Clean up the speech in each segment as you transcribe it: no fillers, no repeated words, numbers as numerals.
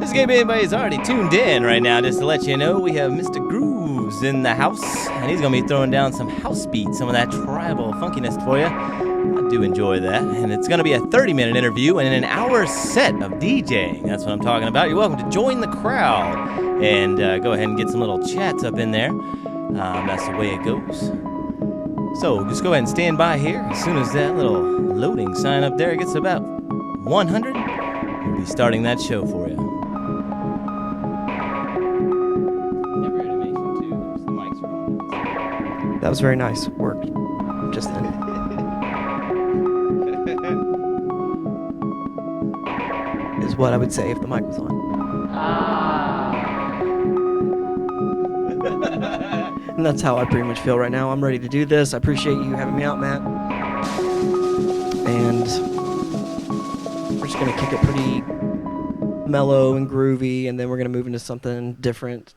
Just in case anybody's already tuned in right now, just to let you know, we have Mr. Grooves in the house, and he's going to be throwing down some house beats, some of that tribal funkiness for you. I do enjoy that, and it's going to be a 30-minute interview and an hour set of DJing. That's what I'm talking about. You're welcome to join the crowd and go ahead and get some little chats up in there. That's the way it goes. So just go ahead and stand by here. As soon as that little loading sign up there gets about 100, we'll be starting that show for you. That was very nice. Worked just then. Is what I would say if the mic was on. And that's how I pretty much feel right now. I'm ready to do this. I appreciate you having me out, Matt. And we're just going to kick it pretty mellow and groovy, and then we're going to move into something different.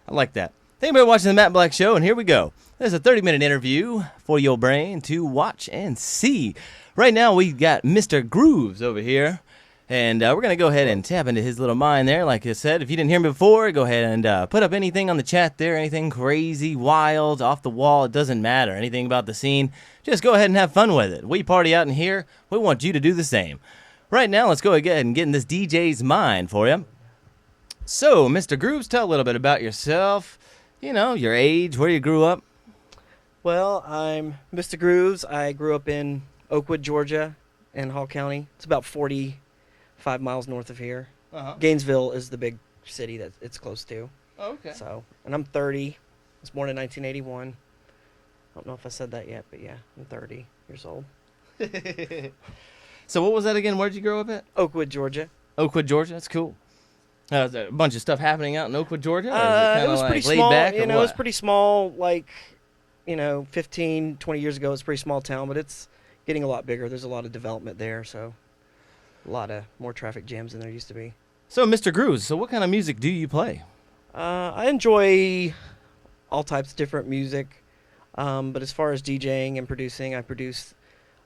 I like that. Thank you for watching the Matt Black Show, and here we go. There's a 30-minute interview for your brain to watch and see. Right now, we got Mr. Grooves over here, and we're going to go ahead and tap into his little mind there. Like I said, if you didn't hear me before, go ahead and put up anything on the chat there, anything crazy, wild, off the wall. It doesn't matter. Anything about the scene. Just go ahead and have fun with it. We party out in here. We want you to do the same. Right now, let's go ahead and get in this DJ's mind for you. So, Mr. Grooves, tell a little bit about yourself. You know, your age, where you grew up. Well, I'm Mr. Grooves. I grew up in Oakwood, Georgia, in Hall County. It's about 45 miles north of here. Gainesville is the big city that it's close to. Oh, okay. So, and I'm 30. I was born in 1981. I don't know if I said that yet, but yeah, I'm 30 years old. So what was that again? Where'd you grow up at? Oakwood, Georgia. Oakwood, Georgia. That's cool. Is there a bunch of stuff happening out in Oakwood, Georgia? Or is It was like pretty laid small. back, You or know, what? it was pretty small. Like, 15, 20 years ago, it's a pretty small town, but it's getting a lot bigger. There's a lot of development there, so a lot of more traffic jams than there used to be. So, Mr. Grooves, so what kind of music do you play? I enjoy all types of different music, but as far as DJing and producing, I produce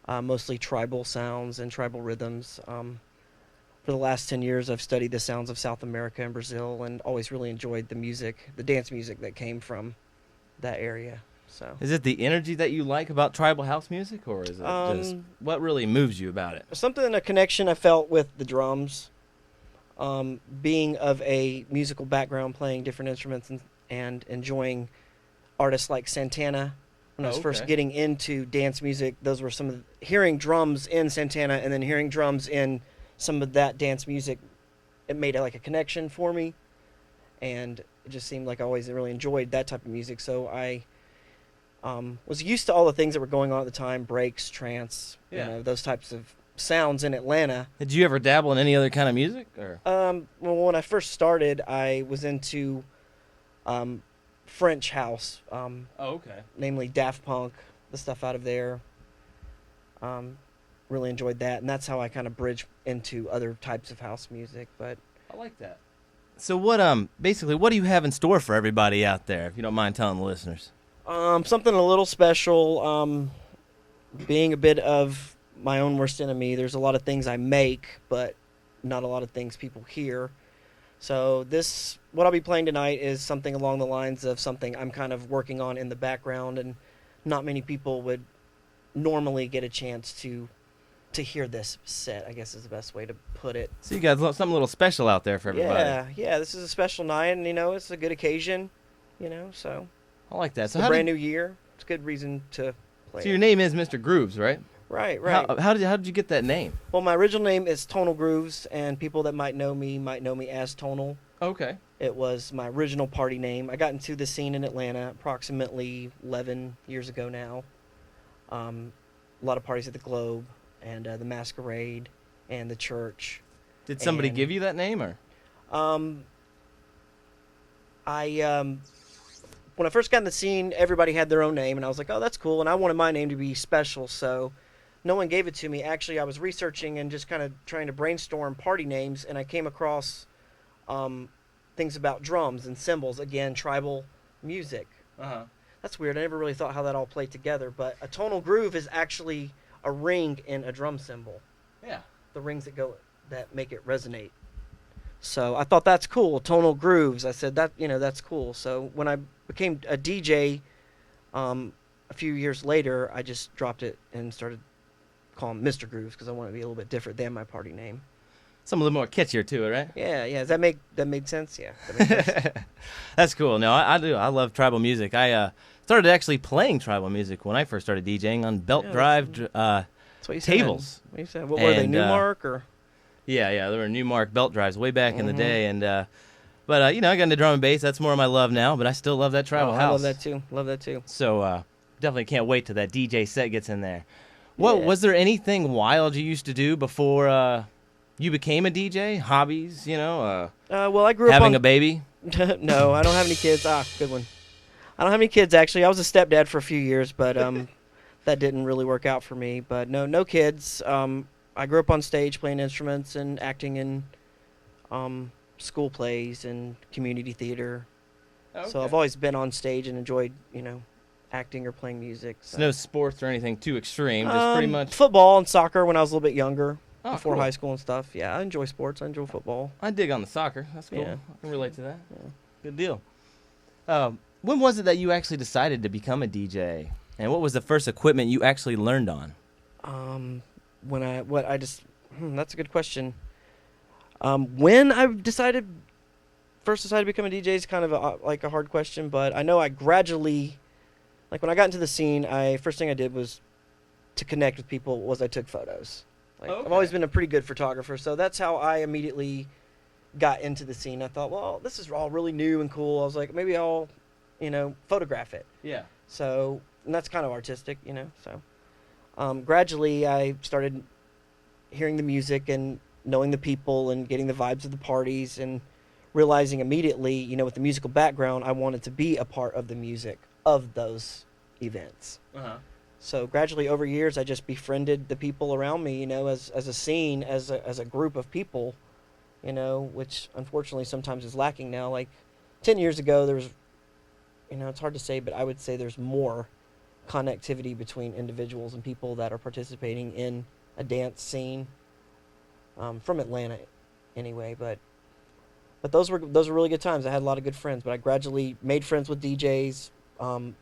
mostly tribal sounds and tribal rhythms. For the last 10 years, I've studied the sounds of South America and Brazil, and always really enjoyed the music, the dance music that came from that area. So, Is it the energy that you like about tribal house music, or is it just what really moves you about it? a connection I felt with the drums. Being of a musical background, playing different instruments and enjoying artists like Santana. When I was first getting into dance music, those were some of hearing drums in Santana and then hearing drums in some of that dance music. It made like a connection for me, and it just seemed like I always really enjoyed that type of music. So I was used to all the things that were going on at the time, breaks, trance, those types of sounds in Atlanta. Did you ever dabble in any other kind of music? Or? Well, when I first started, I was into French house. Namely Daft Punk, the stuff out of there. Really enjoyed that, and that's how I kind of bridge into other types of house music. But I like that. So what basically what do you have in store for everybody out there, if you don't mind telling the listeners? Something a little special. Being a bit of my own worst enemy, there's a lot of things I make, but not a lot of things people hear. So what I'll be playing tonight is something along the lines of something I'm kind of working on in the background, and not many people would normally get a chance to hear this set, I guess is the best way to put it. So you got something a little special out there for everybody. Yeah, this is a special night, and it's a good occasion, so I like that. it's a brand new year. It's a good reason to play. So your name is Mr. Grooves, right? Right. How did you get that name? Well, my original name is Tonal Grooves, and people that might know me as Tonal. Okay. It was my original party name. I got into the scene in Atlanta approximately 11 years ago now. A lot of parties at the Globe and the Masquerade and the church. Did somebody give you that name, or? When I first got in the scene, everybody had their own name, and I was like, oh, that's cool, and I wanted my name to be special, so no one gave it to me. Actually, I was researching and just kind of trying to brainstorm party names, and I came across things about drums and cymbals, again, tribal music. That's weird. I never really thought how that all played together, but a tonal groove is actually a ring in a drum cymbal. Yeah. The rings that make it resonate. So I thought that's cool. Tonal grooves. I said that that's cool. So when I became a DJ, a few years later, I just dropped it and started calling Mr.Grooves because I want to be a little bit different than my party name. Something a little more catchier to it, right? Yeah. Does that made sense? Yeah. That makes sense. That's cool. No, I do. I love tribal music. I started actually playing tribal music when I first started DJing on belt drive That's what you tables. Said. What you said? What were they? Newmark or? Yeah, they were Newmark belt drives way back in the day, and but I got into drum and bass. That's more of my love now, but I still love that tribal house. I love that too. So definitely can't wait till that DJ set gets in there. What was there anything wild you used to do before you became a DJ? Hobbies, well, I grew up having a baby. No, I don't have any kids. Good one. I don't have any kids actually. I was a stepdad for a few years, but that didn't really work out for me. But no kids. I grew up on stage playing instruments and acting in school plays and community theater. Okay. So I've always been on stage and enjoyed, acting or playing music. So. No sports or anything too extreme, just pretty much football and soccer when I was a little bit younger, before cool. high school and stuff. Yeah, I enjoy sports. I enjoy football. I dig on the soccer. That's cool. Yeah. I can relate to that. Yeah. Good deal. When was it that you actually decided to become a DJ? And what was the first equipment you actually learned on? That's a good question. When I first decided to become a DJ is kind of a hard question, but I know I gradually, when I got into the scene, first thing I did was to connect with people was I took photos. I've always been a pretty good photographer, so that's how I immediately got into the scene. I thought, well, this is all really new and cool. I was like, maybe I'll, photograph it. Yeah. So, and that's kind of artistic, so. Gradually, I started hearing the music and knowing the people and getting the vibes of the parties and realizing immediately, with the musical background, I wanted to be a part of the music of those events. Uh-huh. So gradually over years, I just befriended the people around me, as a scene, as a group of people, which unfortunately sometimes is lacking now. 10 years ago, there was, it's hard to say, but I would say there's more connectivity between individuals and people that are participating in a dance scene, from Atlanta anyway, but those were really good times. I had a lot of good friends, but I gradually made friends with DJs,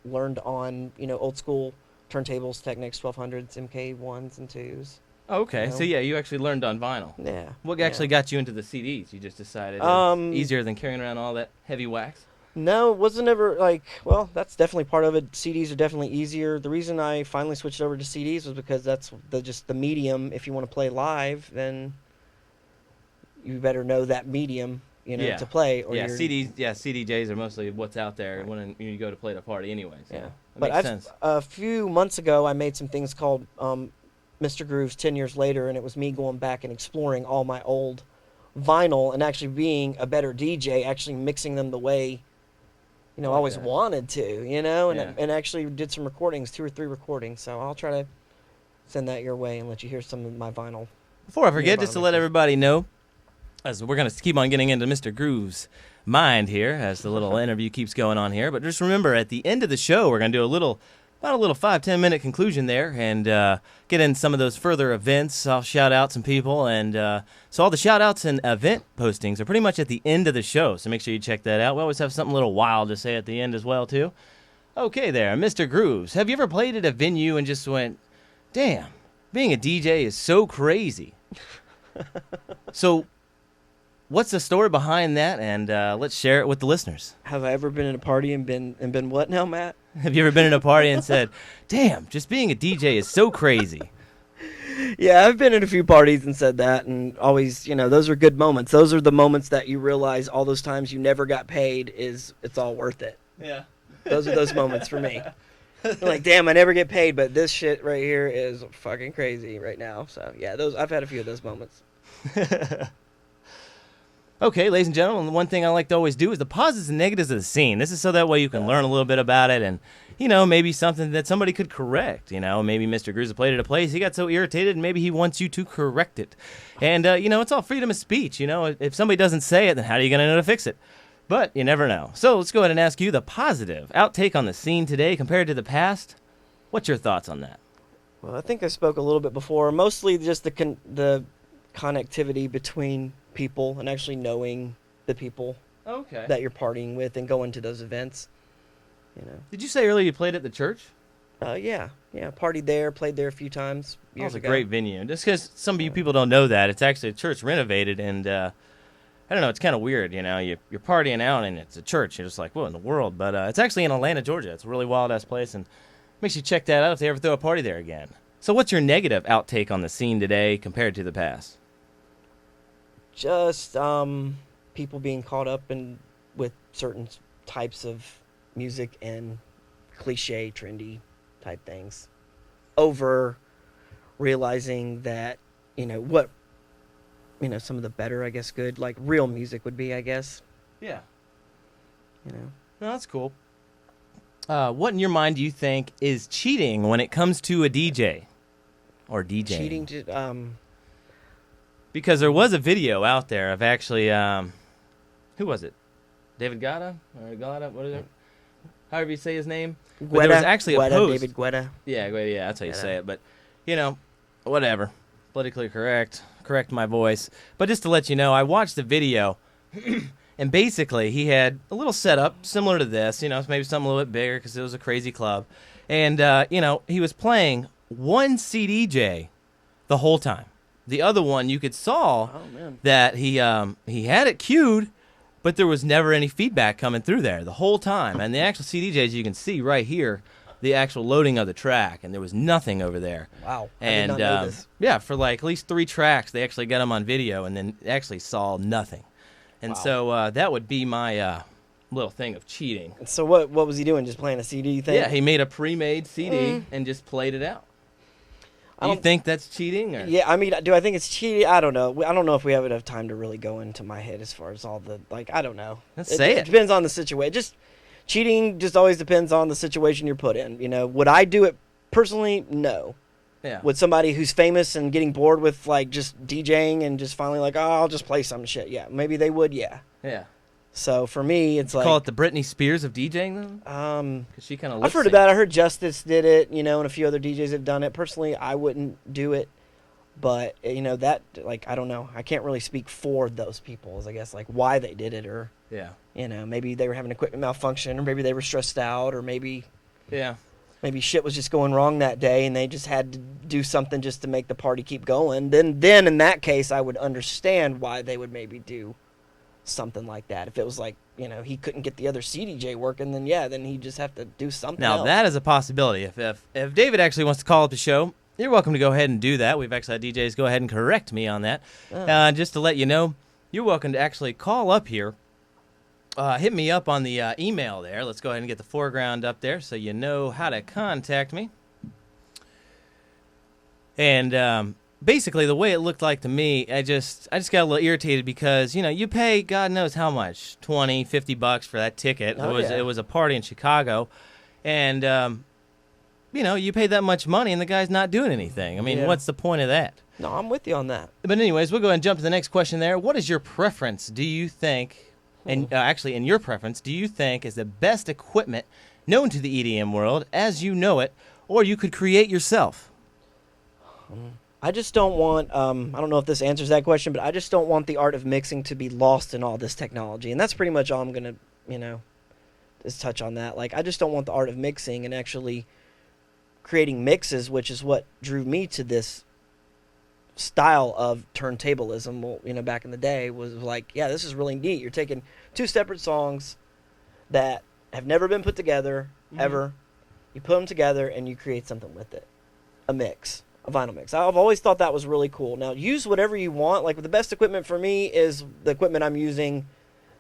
learned on old school turntables, Technics 1200s, MK1s and 2s. Oh, okay. So yeah, you actually learned on vinyl. Yeah. What actually got you into the CDs? You just decided it's easier than carrying around all that heavy wax? No, it wasn't ever well, that's definitely part of it. CDs are definitely easier. The reason I finally switched over to CDs was because that's just the medium. If you want to play live, then you better know that medium, to play. Or CDJs are mostly what's out there when you go to play at a party anyway. So yeah. But makes sense. A few months ago, I made some things called Mr.Grooves 10 years later, and it was me going back and exploring all my old vinyl and actually being a better DJ, actually mixing them the way I always wanted to, and actually did some recordings, 2 or 3 recordings. So I'll try to send that your way and let you hear some of my vinyl. Before I forget, just to let everybody know, as we're going to keep on getting into Mr. Grooves' mind here as the little interview keeps going on here. But just remember, at the end of the show, we're going to do about a little 5-10 minute conclusion there and get in some of those further events. I'll shout out some people. And so all the shout outs and event postings are pretty much at the end of the show. So make sure you check that out. We always have something a little wild to say at the end as well, too. Okay there, Mr. Grooves. Have you ever played at a venue and just went, damn, being a DJ is so crazy? So what's the story behind that? And let's share it with the listeners. Have I ever been at a party and been what now, Matt? Have you ever been at a party and said, damn, just being a DJ is so crazy? Yeah, I've been at a few parties and said that, and always, those are good moments. Those are the moments that you realize all those times you never got paid it's all worth it. Yeah. Those are those moments for me. I'm damn, I never get paid, but this shit right here is fucking crazy right now. So, yeah, I've had a few of those moments. Okay, ladies and gentlemen, the one thing I like to always do is the positives and negatives of the scene. This is so that way you can learn a little bit about it and, maybe something that somebody could correct. Maybe Mr. Grooves played at a place, he got so irritated, and maybe he wants you to correct it. And, it's all freedom of speech. If somebody doesn't say it, then how are you going to know to fix it? But you never know. So let's go ahead and ask you the positive outtake on the scene today compared to the past. What's your thoughts on that? Well, I think I spoke a little bit before. Mostly just the connectivity between people and actually knowing the people Okay. that you're partying with and going to those events. You know. Did you say earlier you played at the church? Yeah. Partied there, played there a few times That years was a ago. great venue. Just because some of you people don't know that, it's actually a church renovated, and I don't know, it's kind of weird, you know. You're partying out, and it's a church. You're just like, what in the world? But it's actually in Atlanta, Georgia. It's a really wild-ass place, and make sure you check that out if they ever throw a party there again. So what's your negative outtake on the scene today compared to the past? Just people being caught up with certain types of music and cliche, trendy type things, over realizing that some of the better, I guess, good like real music would be, I guess. Yeah. No, that's cool. What in your mind do you think is cheating when it comes to a DJ or DJing? cheating to Because there was a video out there of actually, who was it? David Guetta? Or Guetta? What is it? However you say his name. But there was actually a post. David Guetta. Yeah, that's how you say it. But, whatever. Politically correct. Correct my voice. But just to let you know, I watched the video, and basically he had a little setup similar to this. Maybe something a little bit bigger because it was a crazy club. And, he was playing one CDJ the whole time. The other one, you saw that he had it queued, but there was never any feedback coming through there the whole time. And the actual CDJs, you can see right here, the actual loading of the track, and there was nothing over there. Wow. And I did not know this. yeah, for like at least 3 tracks, they actually got them on video, and then actually saw nothing. And Wow. so that would be my little thing of cheating. So what was he doing? Just playing a CD, you think? Yeah, he made a pre-made CD and just played it out. Do you think that's cheating? Or? Yeah, I mean, do I think it's cheating? I don't know. I don't know if we have enough time to really go into my head as far as all the, I don't know. Let's say it. It depends on the situation. Cheating just always depends on the situation you're put in. Would I do it personally? No. Yeah. Would somebody who's famous and getting bored with, just DJing and just finally I'll just play some shit. Yeah, maybe they would, yeah. Yeah. So for me, it's Call it the Britney Spears of DJing, though? Because she kind of I've heard about it. I heard Justice did it, and a few other DJs have done it. Personally, I wouldn't do it. But, that, I don't know. I can't really speak for those people, as I guess, why they did it, or, Yeah. Maybe they were having equipment malfunction, or maybe they were stressed out, or maybe shit was just going wrong that day, and they just had to do something just to make the party keep going. Then in that case, I would understand why they would maybe do something like that. If it was he couldn't get the other CDJ working, then he'd just have to do something Now, else. that is a possibility. If David actually wants to call up the show, you're welcome to go ahead and do that. We've actually had DJs go ahead and correct me on that. Just to let you know, you're welcome to actually call up here. Hit me up on the email there. Let's go ahead and get the foreground up there so you know how to contact me. And basically, the way it looked like to me, I just got a little irritated because, you pay God knows how much, $20, $50 for that ticket. It was a party in Chicago. And, you pay that much money and the guy's not doing anything. I mean, what's the point of that? No, I'm with you on that. But anyways, we'll go ahead and jump to the next question there. What is your preference, do you think, and actually in your preference, do you think is the best equipment known to the EDM world as you know it, or you could create yourself? I just don't want, I don't know if this answers that question, but I just don't want the art of mixing to be lost in all this technology. And that's pretty much all I'm going to, just touch on that. I just don't want the art of mixing and actually creating mixes, which is what drew me to this style of turntablism. Well, back in the day was this is really neat. You're taking 2 separate songs that have never been put together, ever. You put them together and you create something with it. A mix. A vinyl mix. I've always thought that was really cool. Now, use whatever you want. The best equipment for me is the equipment I'm using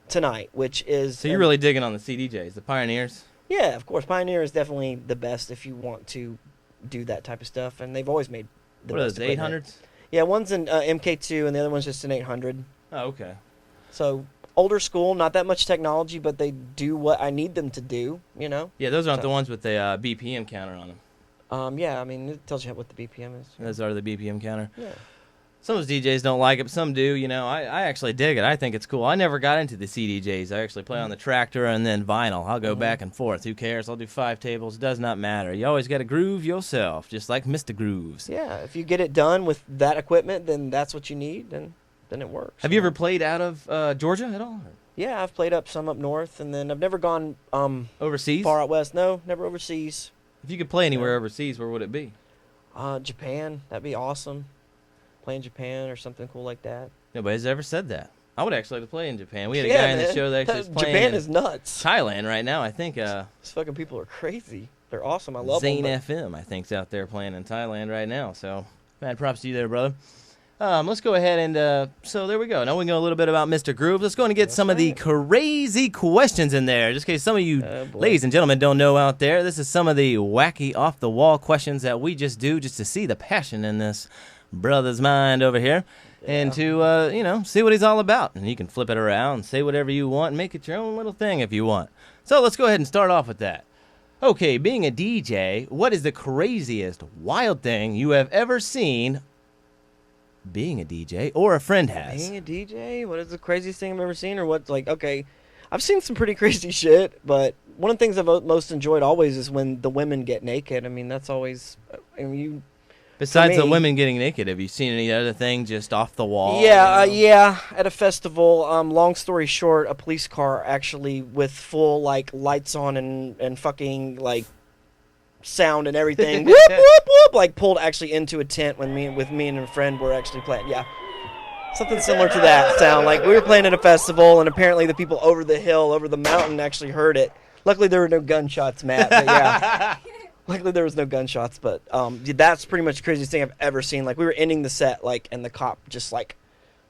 tonight, which is... So you're really digging on the CDJs, the Pioneers? Yeah, of course. Pioneer is definitely the best if you want to do that type of stuff, and they've always made the what are best those, equipment. 800s? Yeah, one's an MK2, and the other one's just an 800. Oh, okay. So, older school, not that much technology, but they do what I need them to do, Yeah, those aren't the ones with the BPM counter on them. Yeah, I mean, it tells you what the BPM is. Those are the BPM counter. Yeah. Some of those DJs don't like it, but some do. I actually dig it. I think it's cool. I never got into the CDJs. I actually play on the tractor and then vinyl. I'll go back and forth. Who cares? I'll do 5 tables. It does not matter. You always got to groove yourself, just like Mr. Grooves. Yeah, if you get it done with that equipment, then that's what you need. And then it works. Have you ever played out of Georgia at all? Yeah, I've played some up north, and then I've never gone Overseas? far out west. No, never overseas. If you could play anywhere overseas, where would it be? Japan. That'd be awesome. Play in Japan or something cool like that. Nobody's ever said that. I would actually like to play in Japan. We had a Yeah, guy in the man. show that actually is playing Japan in is nuts. Thailand right now. I think These fucking people are crazy. They're awesome. I love Zane them. FM, I think, is out there playing in Thailand right now. So, mad props to you there, brother. Let's go ahead and, so there we go. Now we know a little bit about Mr. Grooves. Let's go and get some of the crazy questions in there. Just in case some of you ladies and gentlemen don't know out there, this is some of the wacky, off-the-wall questions that we just do just to see the passion in this brother's mind over here. Yeah. And to, see what he's all about. And you can flip it around, say whatever you want, and make it your own little thing if you want. So let's go ahead and start off with that. Okay, being a DJ, what is the craziest, wild thing you have ever seen being a DJ or a friend has? Being a DJ? What is the craziest thing I've ever seen? Or what's okay, I've seen some pretty crazy shit, but one of the things I've most enjoyed always is when the women get naked. I mean, that's always, Besides the women getting naked, have you seen any other thing just off the wall? Yeah, yeah. At a festival, long story short, a police car actually with full lights on and fucking sound and everything, whoop whoop whoop, pulled actually into a tent when me and a friend were actually playing. Yeah, something similar to that sound. We were playing at a festival, and apparently the people over the hill, over the mountain, actually heard it. Luckily, there were no gunshots, Matt. But yeah. Luckily, there was no gunshots, but that's pretty much the craziest thing I've ever seen. We were ending the set, and the cop just,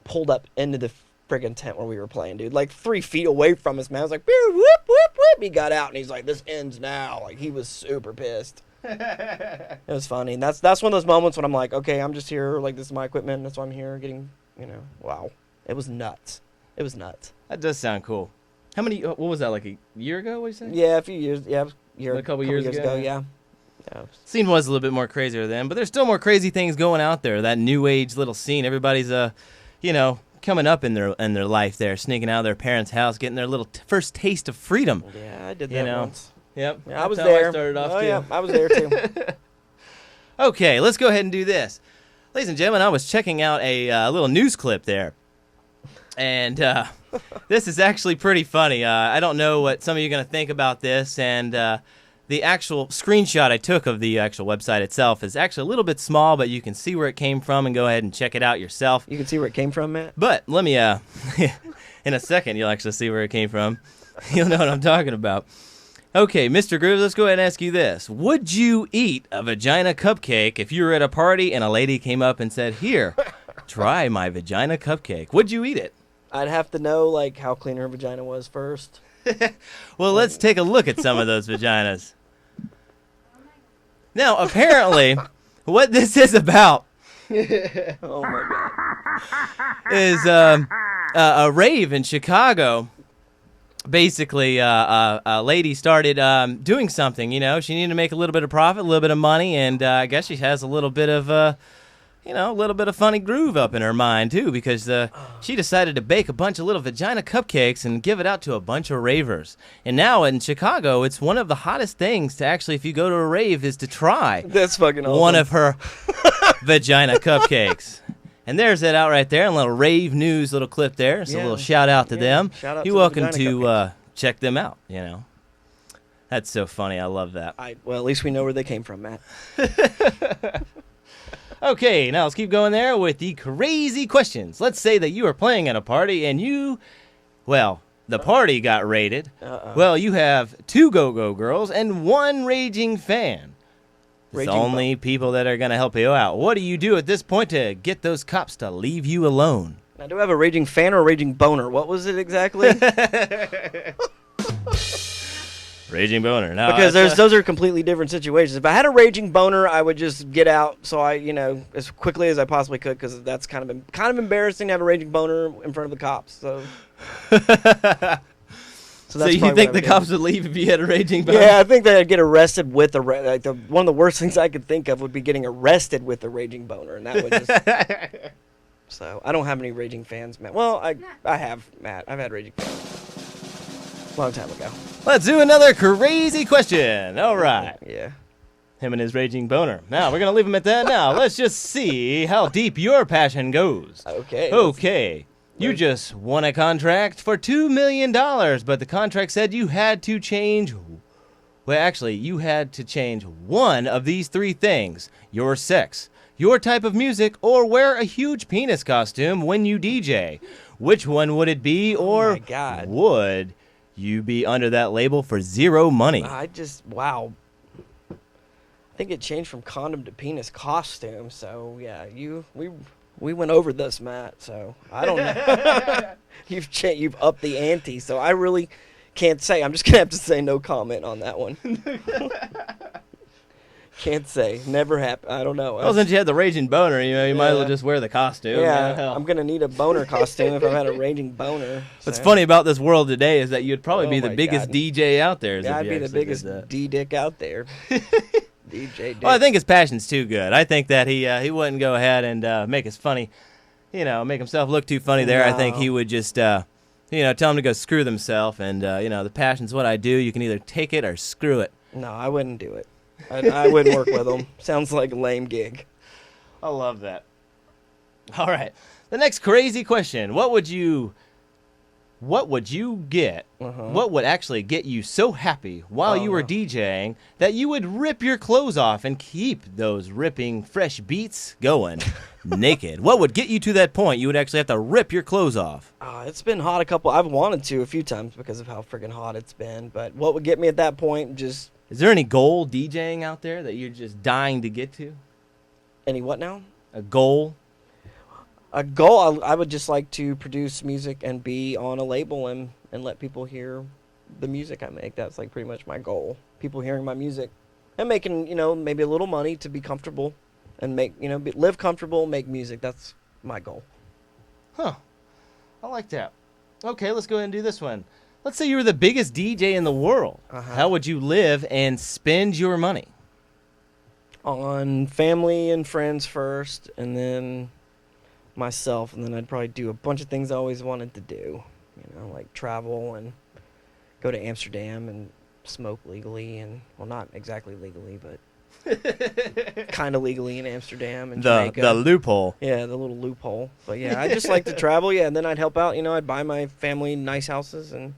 pulled up into the friggin' tent where we were playing, dude. 3 feet away from us, man. I was like, whoop, whoop, whoop. He got out, and he's like, this ends now. He was super pissed. It was funny. And that's one of those moments when I'm like, okay, I'm just here. This is my equipment. That's why I'm here getting, wow. It was nuts. It was nuts. That does sound cool. How many, what was that, a year ago, what you say? Yeah, a few years. Yeah, a couple years ago, yeah. Scene was a little bit more crazier then, but there's still more crazy things going out there. That new age little scene, everybody's coming up in their life there, sneaking out of their parents' house, getting their little first taste of freedom. Yeah, I did that once. Yep, yeah, I was there. I started off too. Yeah, I was there too. Okay, let's go ahead and do this, ladies and gentlemen. I was checking out a little news clip there, and this is actually pretty funny. I don't know what some of you are going to think about this, and the actual screenshot I took of the actual website itself is actually a little bit small, but you can see where it came from and go ahead and check it out yourself. You can see where it came from, Matt? But let me, in a second, you'll actually see where it came from. You'll know what I'm talking about. Okay, Mr. Grooves, let's go ahead and ask you this. Would you eat a vagina cupcake if you were at a party and a lady came up and said, here, try my vagina cupcake? Would you eat it? I'd have to know, how clean her vagina was first. Well, let's take a look at some of those vaginas. Now, apparently, what this is about oh my God. is a rave in Chicago. Basically, a lady started doing something. She needed to make a little bit of profit, a little bit of money, and I guess she has a little bit of a little bit of funny groove up in her mind, too, because she decided to bake a bunch of little vagina cupcakes and give it out to a bunch of ravers. And now in Chicago, it's one of the hottest things to actually, if you go to a rave, is to try That's fucking awesome. one of her vagina cupcakes. And there's it out right there, a little rave news little clip there. So a little shout out to them. Shout out You're to welcome the to check them out, That's so funny. I love that. Well, at least we know where they came from, Matt. Okay, now let's keep going there with the crazy questions. Let's say that you are playing at a party and the party got raided. Well, you have 2 go-go girls and 1 raging fan. It's the only people that are going to help you out. What do you do at this point to get those cops to leave you alone? Now, do I have a raging fan or a raging boner? What was it exactly? Raging boner. No, because those are completely different situations. If I had a raging boner, I would just get out as quickly as I possibly could, because that's kind of embarrassing to have a raging boner in front of the cops. So, so you think the cops would leave if you had a raging boner? Yeah, I think that I'd get arrested with one of the worst things I could think of would be getting arrested with a raging boner, and that would just. So I don't have any raging fans, Matt. Well, I have, Matt. I've had raging fans. Long time ago. Let's do another crazy question. All right. Yeah. Him and his raging boner. Now, we're going to leave him at that. Now, let's just see how deep your passion goes. Okay. Okay. You just won a contract for $2 million, but the contract said you had to change... Well, actually, you had to change one of these three things. Your sex, your type of music, or wear a huge penis costume when you DJ. Which one would it be, or my God. would you be under that label for zero money? Wow. I think it changed from condom to penis costume. So yeah, we went over this, Matt. So I don't know. You've upped the ante. So I really can't say. I'm just gonna have to say no comment on that one. Can't say. Never happened. I don't know. Well, since you had the raging boner, you might as well just wear the costume. Yeah, I'm gonna need a boner costume if I've had a raging boner. What's funny about this world today is that you'd probably be the biggest God. DJ out there. Yeah, I'd be the biggest D-dick out there. DJ Dick. Well, I think his passion's too good. I think that he wouldn't go ahead and make us funny, make himself look too funny there. No. I think he would just, tell him to go screw themselves. And, the passion's what I do. You can either take it or screw it. No, I wouldn't do it. I wouldn't work with him. Sounds like a lame gig. I love that. All right. The next crazy question. What would you get? What would actually get you so happy while you were DJing that you would rip your clothes off and keep those ripping fresh beats going naked? What would get you to that point you would actually have to rip your clothes off? It's been hot I've wanted to a few times because of how freaking hot it's been. But what would get me at that point, just... Is there any goal DJing out there that you're just dying to get to? Any what now? A goal? A goal, I would just like to produce music and be on a label and let people hear the music I make. That's like pretty much my goal. People hearing my music and making, maybe a little money to be comfortable and make, live comfortable, make music. That's my goal. Huh. I like that. Okay, let's go ahead and do this one. Let's say you were the biggest DJ in the world. How would you live and spend your money? On family and friends first, and then myself, and then I'd probably do a bunch of things I always wanted to do, like travel and go to Amsterdam and smoke legally, and well, not exactly legally, but kind of legally in Amsterdam and Jamaica. The loophole. Yeah, the little loophole. But yeah, I just like to travel. Yeah, and then I'd help out. I'd buy my family nice houses, and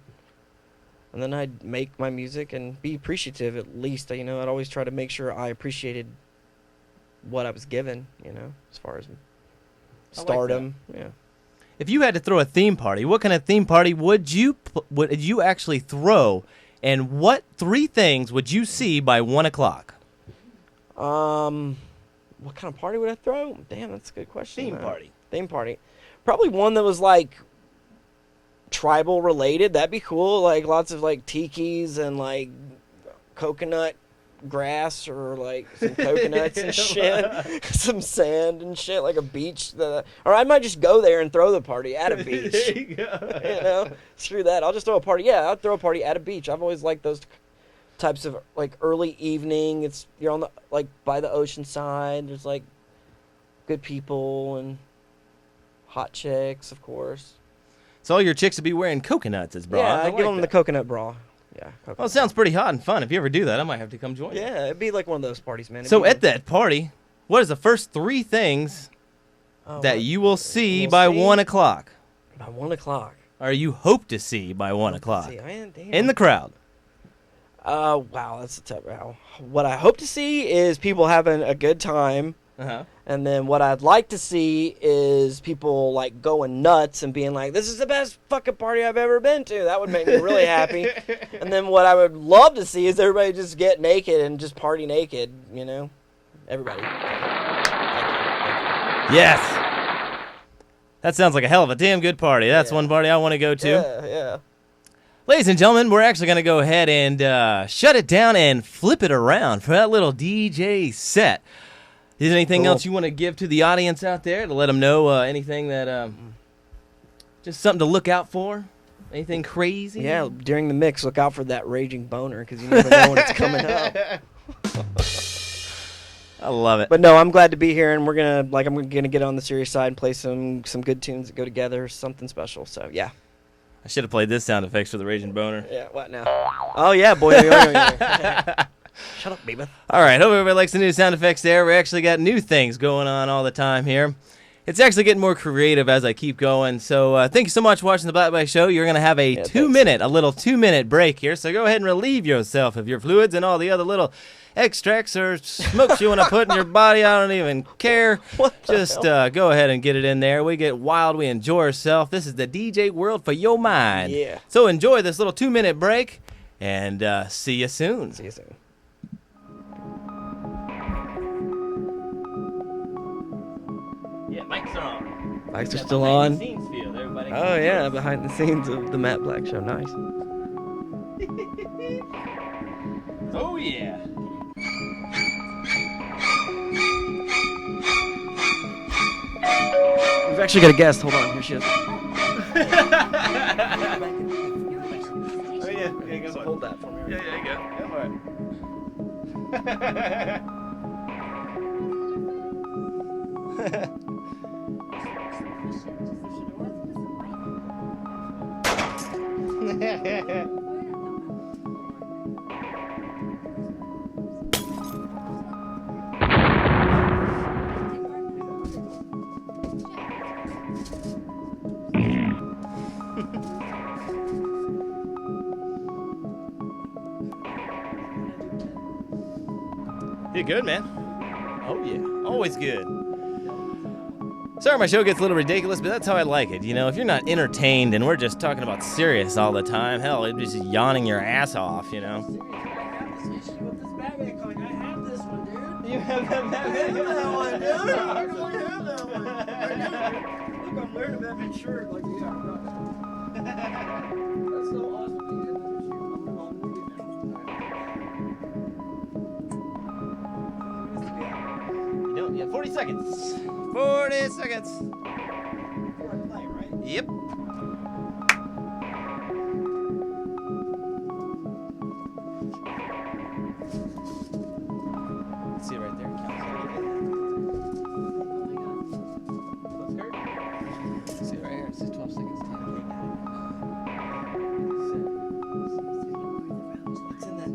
then I'd make my music and be appreciative at least. I'd always try to make sure I appreciated what I was given. As far as stardom. Yeah. If you had to throw a theme party, what kind of theme party would you actually throw, and what three things would you see by 1 o'clock? What kind of party would I throw? Damn, that's a good question. Theme party. Probably one that was like tribal related. That'd be cool. Like lots of like tikis and like coconut grass or like some coconuts and shit, some sand and shit, like a beach. Or I might just go there and throw the party at a beach. There you go. Screw that. I'll just throw a party. Yeah, I'll throw a party at a beach. I've always liked those types of like early evening. You're on the like by the ocean side. There's like good people and hot chicks, of course. So all your chicks would be wearing coconuts as bras. Yeah, I give them the coconut bra. Yeah. Well, it sounds pretty hot and fun. If you ever do that, I might have to come join you. Yeah, it'd be like one of those parties, man. So at that party, what is the first three things that you will see by 1 o'clock? By 1 o'clock. Or you hope to see by 1 o'clock? Damn. In the crowd. Wow, that's a tough. Wow. What I hope to see is people having a good time. And then what I'd like to see is people like going nuts and being like, this is the best fucking party I've ever been to. That would make me really happy. And then what I would love to see is everybody just get naked and just party naked, Everybody. Yes. That sounds like a hell of a damn good party. That's one party I want to go to. Yeah. Ladies and gentlemen, we're actually going to go ahead and shut it down and flip it around for that little DJ set. Is there anything else you want to give to the audience out there to let them know anything that, just something to look out for? Anything crazy? Yeah, during the mix, look out for that raging boner because you never know when it's coming up. I love it. But no, I'm glad to be here, and I'm gonna get on the serious side and play some good tunes that go together, something special. So yeah. I should have played this sound effects for the raging boner. Yeah, what now? Oh yeah, boy. Shut up, baby. All right, hope everybody likes the new sound effects there. We actually got new things going on all the time here. It's actually getting more creative as I keep going. So thank you so much for watching the Black Bike Show. You're going to have a little 2-minute break here. So go ahead and relieve yourself of your fluids and all the other little extracts or smokes you want to put in your body. I don't even care. Just go ahead and get it in there. We get wild. We enjoy ourselves. This is the DJ world for your mind. Yeah. So enjoy this little 2-minute break and see you soon. See you soon. Yeah, mics are on. Mics are still on. Scenes feel. Everybody Oh, yeah, behind the scenes of the Matt Black Show. Nice. Oh, yeah. We've actually got a guest. Hold on. Here she is. Oh, yeah. Yeah, go for it. Hold that for me. Yeah, you go. Go for it. You're good, man. Oh, yeah. Always good. Sorry my show gets a little ridiculous, but that's how I like it. You know, if you're not entertained and we're just talking about serious all the time, hell, it'd be just yawning your ass off, you know? I have this issue with this Batman comic. I have this one, dude. You have that Batman? I have that one, dude. I really have that one. I do. Look, I'm wearing a Batman shirt. Like, yeah, I got that. That's so awesome. You have that issue. I'm gonna read it now. You don't? Yeah, 40 seconds. 40 seconds. You're a play, right? Yep. See it right there. See it right here. It says 12 seconds. 10. It's in that.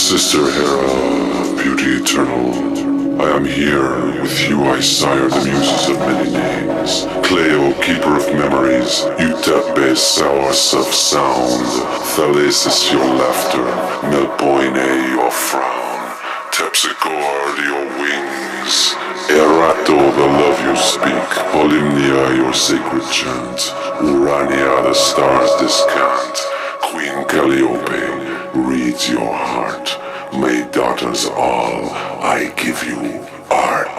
Sister Hera, beauty eternal, I am here with you. I sire the muses of many names. Cleo, keeper of memories. Utepe, source of sound. Thalesis, your laughter. Melpoine, your frown. Terpsichore, your wings. Erato, the love you speak. Polymnia, your sacred chant. Urania, the stars descant. Queen Calliope, reads your heart. May daughters all, I give you art.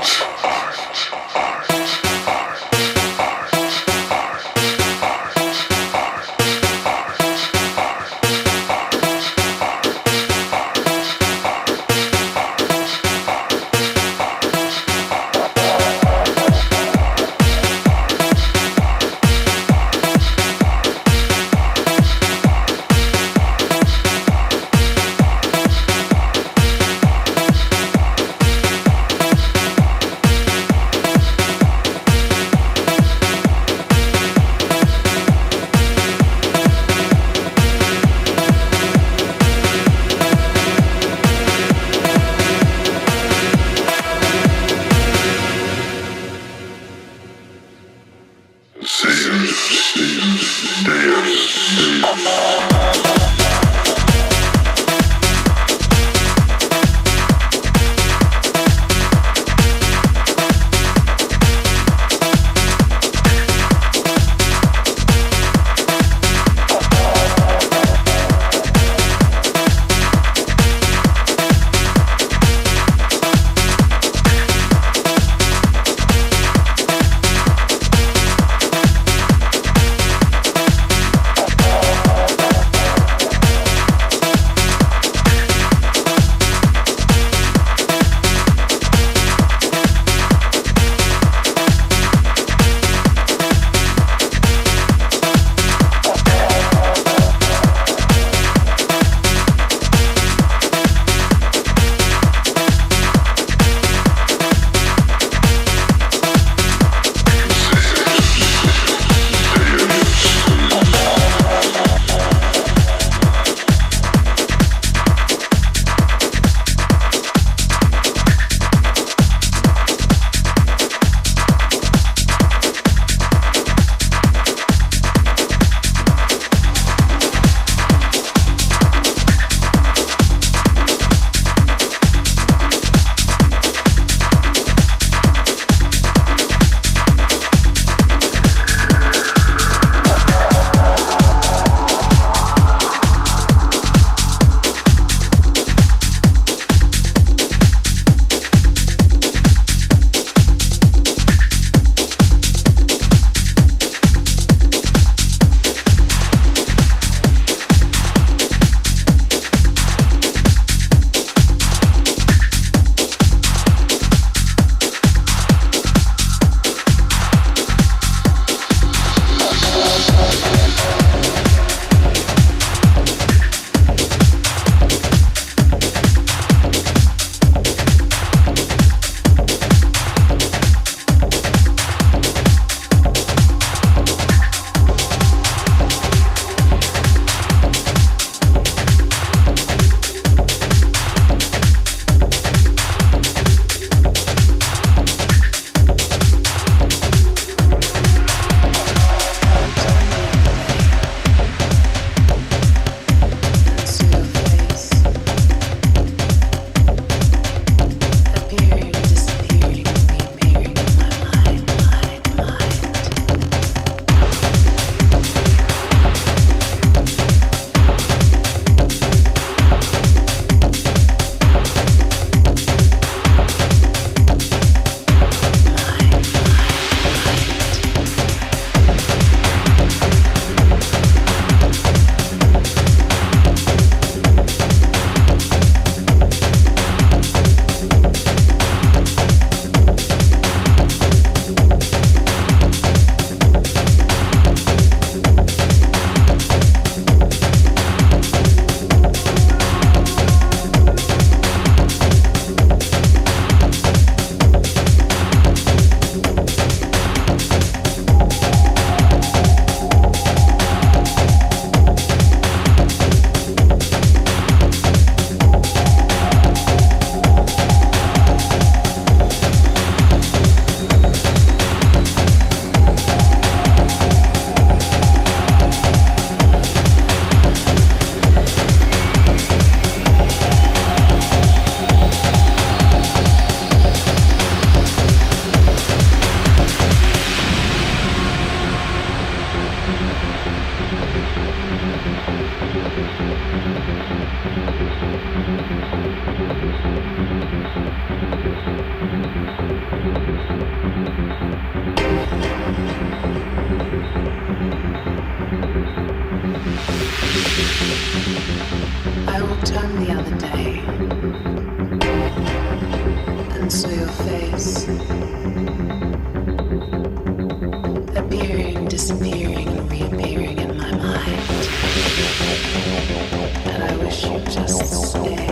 I walked home the other day and saw your face appearing, disappearing, and reappearing in my mind. And I wish you'd just stay.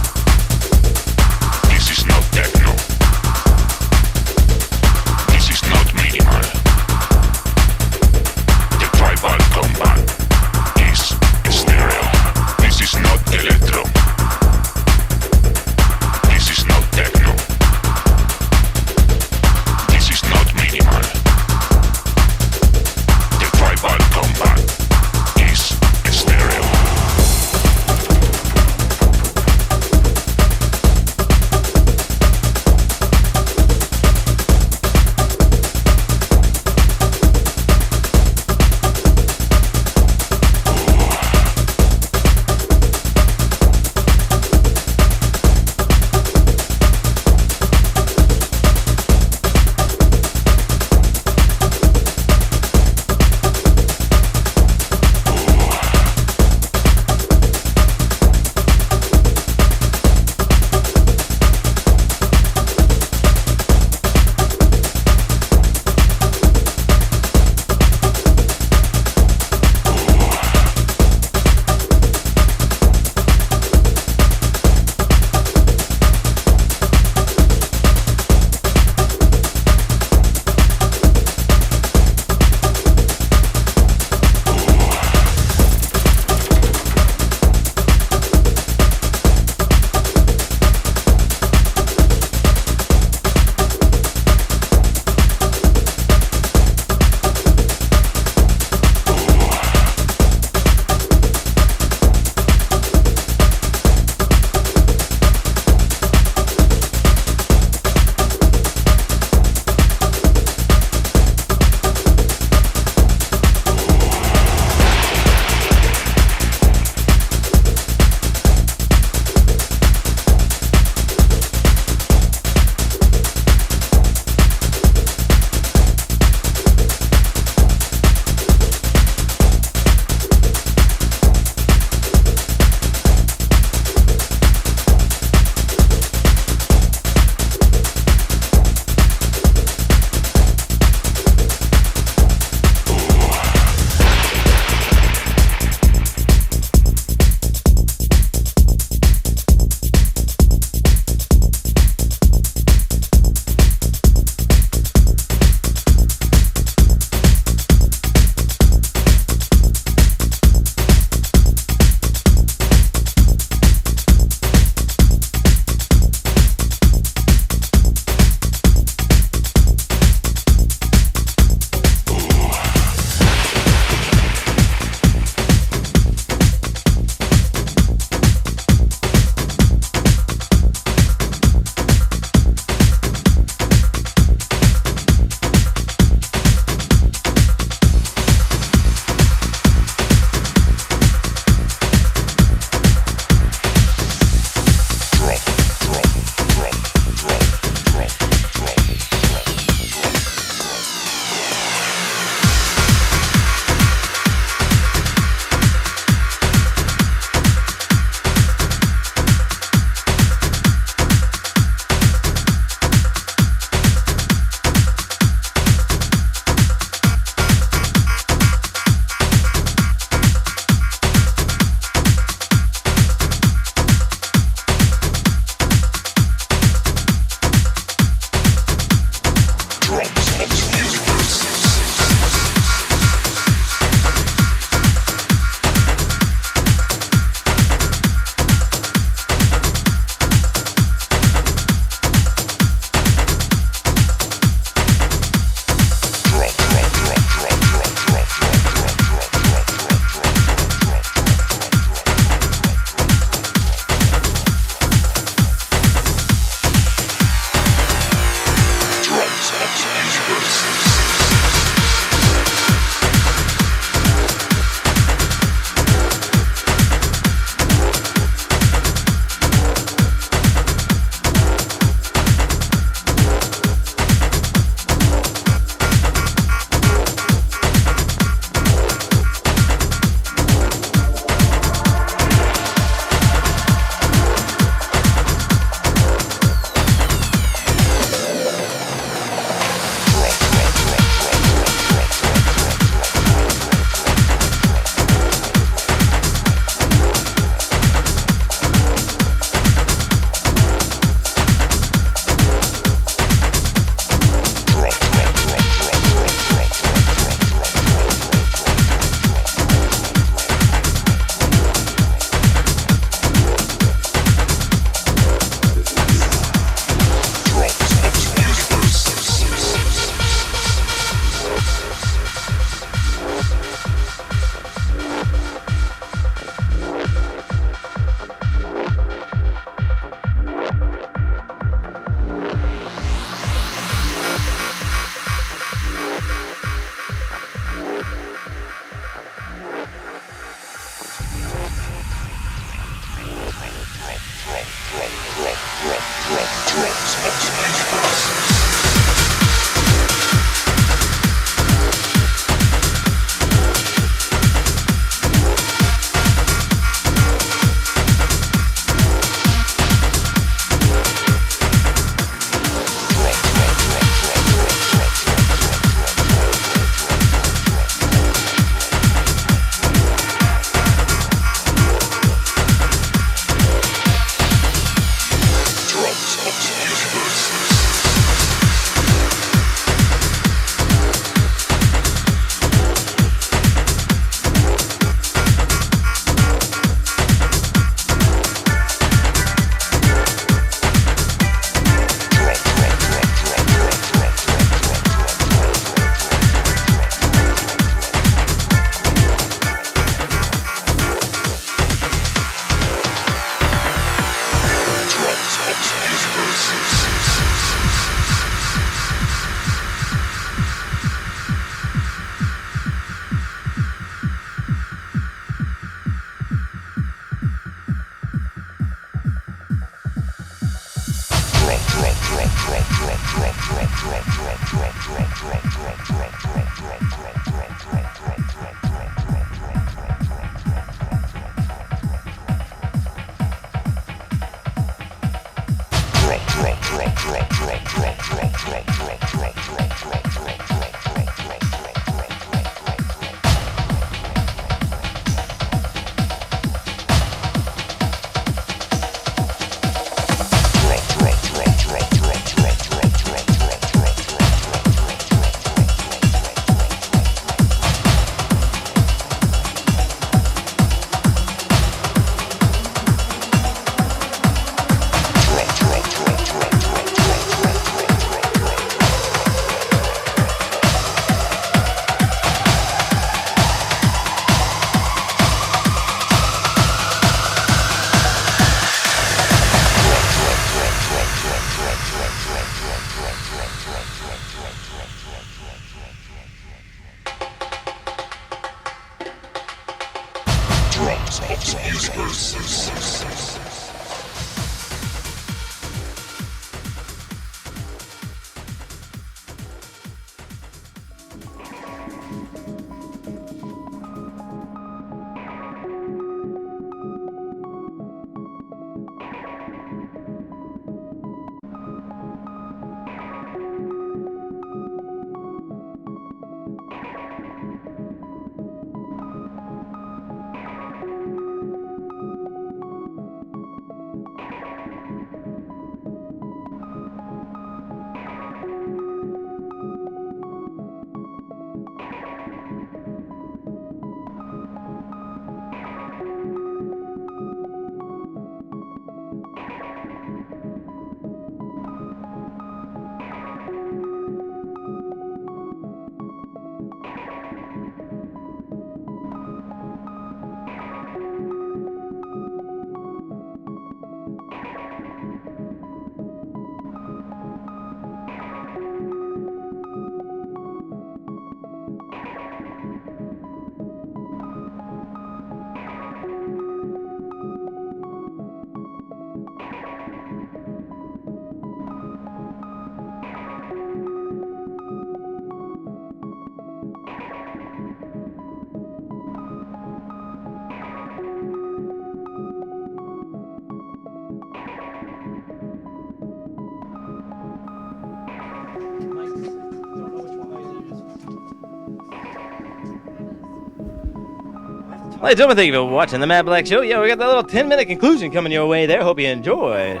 Ladies and gentlemen, thank you for watching the Matt Black Show. Yeah, we got that little 10-minute conclusion coming your way there. Hope you enjoyed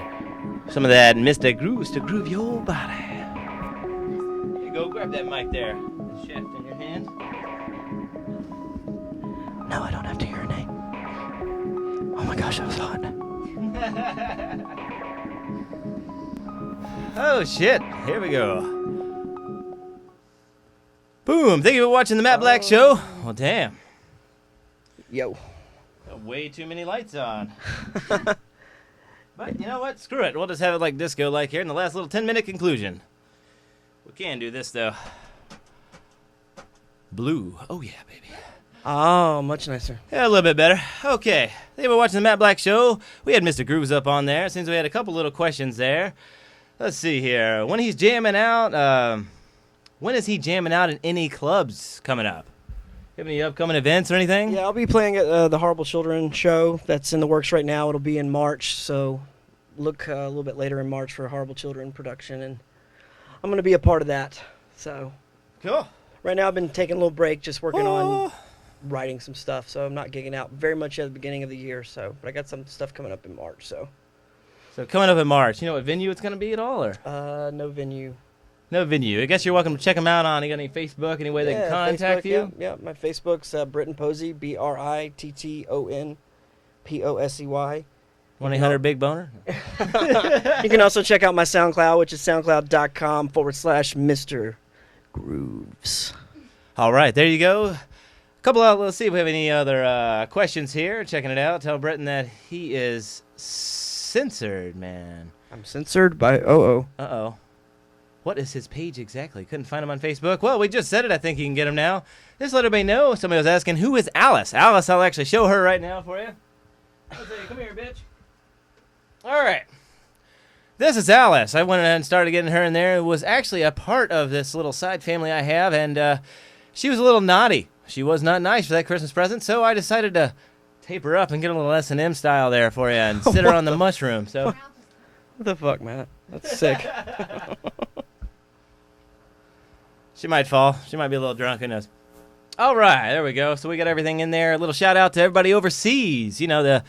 some of that Mr. Grooves to groove your body. Here you go, grab that mic there. The shaft in your hand. No, I don't have to urinate. Oh my gosh, that was hot. Oh, shit. Here we go. Boom. Thank you for watching the Matt Black Show. Well, damn. Yo. Got way too many lights on. But you know what? Screw it. We'll just have it like disco-like here in the last little 10-minute conclusion. We can do this, though. Blue. Oh, yeah, baby. Oh, much nicer. Yeah, a little bit better. Okay. Thank you for watching the Matt Black Show. We had Mr. Grooves up on there. Seems we had a couple little questions there. Let's see here. When he's jamming out, when is he jamming out in any clubs coming up? Have any upcoming events or anything? Yeah, I'll be playing at the Horrible Children show. That's in the works right now. It'll be in March, so look a little bit later in March for a Horrible Children production, and I'm going to be a part of that. So Cool. right now I've been taking a little break, just working on writing some stuff, so I'm not gigging out very much at the beginning of the year. So, but I got some stuff coming up in March. So coming up in March, you know what venue it's going to be at all, or? no venue. No venue. I guess you're welcome to check them out on. You got any Facebook? Any way they can contact Facebook, you? Yeah, my Facebook's Britton Posey, BrittonPosey. 1-800 Big Boner. You can also check out my SoundCloud, which is soundcloud.com/Mr. Grooves. All right, there you go. A couple of, let's see if we have any other questions here. Checking it out. Tell Britton that he is censored, man. I'm censored by Uh-oh. Uh-oh. What is his page exactly? Couldn't find him on Facebook. Well, we just said it. I think you can get him now. Just let everybody know. Somebody was asking, who is Alice? Alice, I'll actually show her right now for you. Let's see. Come here, bitch. All right. This is Alice. I went ahead and started getting her in there. It was actually a part of this little side family I have, and she was a little naughty. She was not nice for that Christmas present, so I decided to tape her up and get a little S&M style there for you and sit her on the mushroom. So, What the fuck, Matt? That's sick. she might fall. She might be a little drunk. Who knows? All right, there we go. So we got everything in there. A little shout out to everybody overseas. You know, the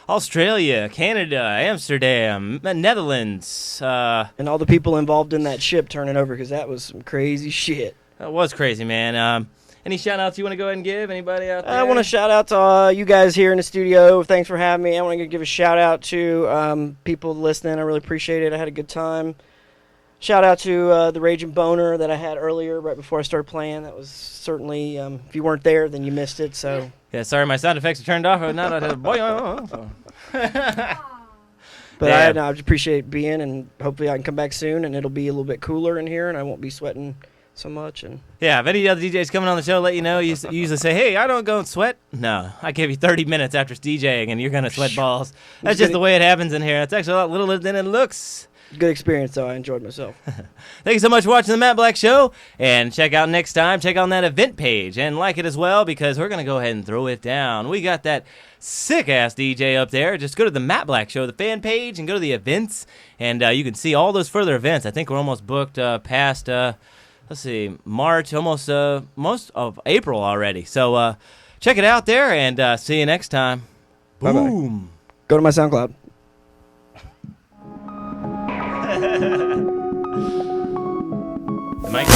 Australia, Canada, Amsterdam, Netherlands. And all the people involved in that ship turning over, because that was some crazy shit. That was crazy, man. Any shout outs you want to go ahead and give? Anybody out there? I want to shout out to you guys here in the studio. Thanks for having me. I want to give a shout out to people listening. I really appreciate it. I had a good time. Shout out to the Raging Boner that I had earlier right before I started playing. That was certainly, if you weren't there, then you missed it. So Yeah, sorry, my sound effects are turned off. But I just appreciate being, and hopefully I can come back soon, and it'll be a little bit cooler in here, and I won't be sweating so much. And Yeah, if any other DJs coming on the show let you know, you usually say, hey, I don't go and sweat. No, I give you 30 minutes after DJing, and you're going to sweat balls. That's just the way it happens in here. It's actually a lot littler than it looks. good experience, though. I enjoyed myself. Thank you so much for watching the Matt Black Show, and check out next time. Check out that event page and like it as well, because we're going to go ahead and throw it down. We got that sick-ass DJ up there. Just go to the Matt Black Show, the fan page, and go to the events, and you can see all those further events. I think we're almost booked past, let's see, March, almost most of April already. So check it out there, and see you next time. Boom. Bye-bye. Go to my SoundCloud. Mike.